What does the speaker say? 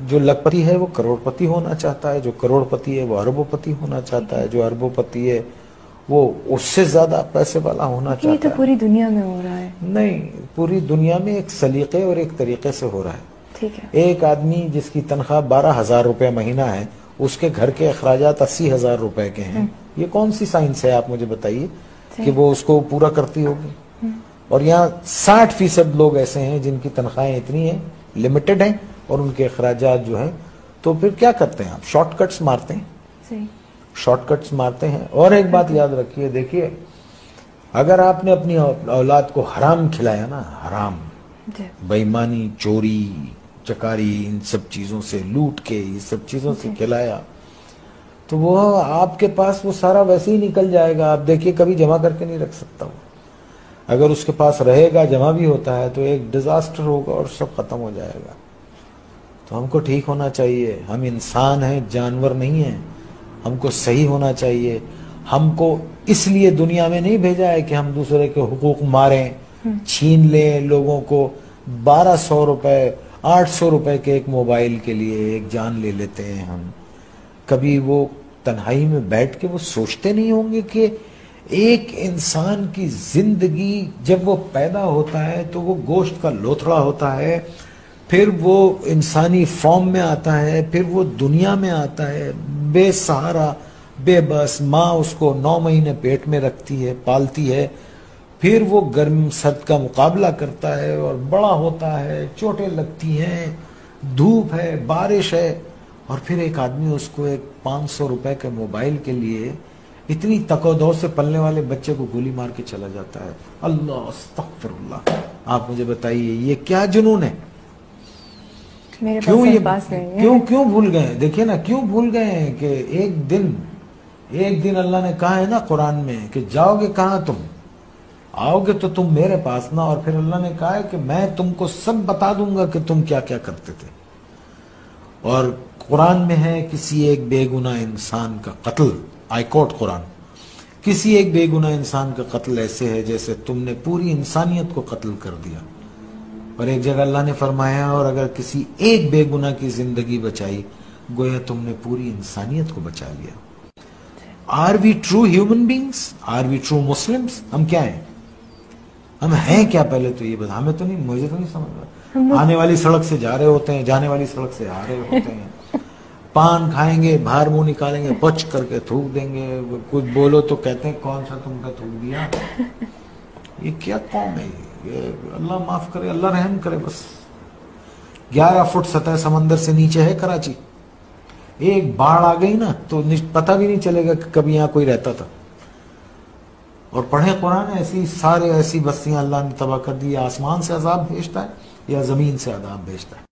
جو لکھپتی ہے وہ کروڑپتی ہونا چاہتا ہے، جو کروڑپتی ہے وہ اربوپتی ہونا چاہتا ہے، جو اربوپتی ہے وہ اس سے زیادہ پیسے والا ہونا چاہتا ہے۔ یہ تو پوری دنیا میں ہو رہا ہے۔ نہیں، پوری دنیا میں ایک سلیقے اور ایک طریقے سے ہو رہا ہے۔ ٹھیک ہے۔ ایک آدمی جس کی تنخواہ 12,000 روپے مہینہ ہے، اس کے گھر کے اخراجات 80,000 روپے کے ہیں، یہ کون سی سائنس ہے آپ مجھے بتائیے کہ وہ اس کو پورا کرتی ہوگی؟ اور یہاں 60% لوگ ایسے ہیں جن کی تنخواہیں اتنی ہیں، لمیٹڈ ہیں، اور ان کے اخراجات جو ہیں، تو پھر کیا کرتے ہیں آپ؟ شارٹ کٹس مارتے ہیں، شارٹ کٹس مارتے ہیں۔ اور ایک بات یاد رکھیے، دیکھیے اگر آپ نے اپنی اولاد کو حرام کھلایا نا، حرام، بے ایمانی، چوری چکاری، ان سب چیزوں سے لوٹ کے، یہ سب چیزوں سے کھلایا، تو وہ آپ کے پاس وہ سارا ویسے ہی نکل جائے گا۔ آپ دیکھیے کبھی جمع کر کے نہیں رکھ سکتا وہ، اگر اس کے پاس رہے گا، جمع بھی ہوتا ہے، تو ایک ڈیزاسٹر ہوگا اور سب ختم ہو جائے گا۔ تو ہم کو ٹھیک ہونا چاہیے، ہم انسان ہیں، جانور نہیں ہیں، ہم کو صحیح ہونا چاہیے۔ ہم کو اس لیے دنیا میں نہیں بھیجا ہے کہ ہم دوسرے کے حقوق ماریں، چھین لیں لوگوں کو۔ 1200 روپے 800 روپے کے ایک موبائل کے لیے ایک جان لے لیتے ہیں ہم۔ کبھی وہ تنہائی میں بیٹھ کے وہ سوچتے نہیں ہوں گے کہ ایک انسان کی زندگی جب وہ پیدا ہوتا ہے تو وہ گوشت کا لوتھڑا ہوتا ہے، پھر وہ انسانی فارم میں آتا ہے، پھر وہ دنیا میں آتا ہے بے سہارا، بے بس، ماں اس کو 9 مہینے پیٹ میں رکھتی ہے، پالتی ہے، پھر وہ گرم سرد کا مقابلہ کرتا ہے اور بڑا ہوتا ہے، چوٹیں لگتی ہیں، دھوپ ہے، بارش ہے، اور پھر ایک آدمی اس کو ایک 500 روپے کے موبائل کے لیے اتنی تکو سے پلنے والے بچے کو گولی مار کے چلا جاتا ہے۔ اللہ استغفر اللہ۔ آپ مجھے بتائیے یہ کیا جنون ہے؟ کیوں بھول گئے؟ دیکھیے نا، کیوں بھول گئے ہیں کہ ایک دن اللہ نے کہا ہے نا قرآن میں کہ جاؤ گے کہاں تم؟ آؤ گے تو تم میرے پاس نا، اور پھر اللہ نے کہا ہے کہ میں تم کو سب بتا دوں گا کہ تم کیا کیا کرتے تھے۔ اور قرآن میں ہے کسی ایک بے گناہ انسان کا قتل، آئی کوٹ قرآن، کسی ایک بے گناہ انسان کا قتل ایسے ہے جیسے تم نے پوری انسانیت کو قتل کر دیا۔ اور ایک جگہ اللہ نے فرمایا اور اگر کسی ایک بے گناہ کی زندگی بچائی گویا تم نے پوری انسانیت کو بچا لیا۔ Are we true human beings? Are we true Muslims? ہم کیا ہیں؟ ہم ہیں کیا؟ پہلے تو یہ بتا، ہمیں تو نہیں، مجھے تو نہیں سمجھ رہا۔ آنے والی سڑک سے جا رہے ہوتے ہیں، جانے والی سڑک سے آ رہے ہوتے ہیں، پان کھائیں گے، باہر منہ نکالیں گے، پچ کر کے تھوک دیں گے، کچھ بولو تو کہتے ہیں کون سا تم کا تھوک دیا۔ یہ کیا قوم ہے یہ؟ اللہ معاف کرے، اللہ رحم کرے۔ بس 11 فٹ سطح سمندر سے نیچے ہے کراچی، ایک باڑھ آ گئی نا تو پتہ بھی نہیں چلے گا کہ کبھی یہاں کوئی رہتا تھا۔ اور پڑھیں قرآن، ایسی بستیاں اللہ نے تباہ کر دی۔ یا آسمان سے عذاب بھیجتا ہے یا زمین سے عذاب بھیجتا ہے۔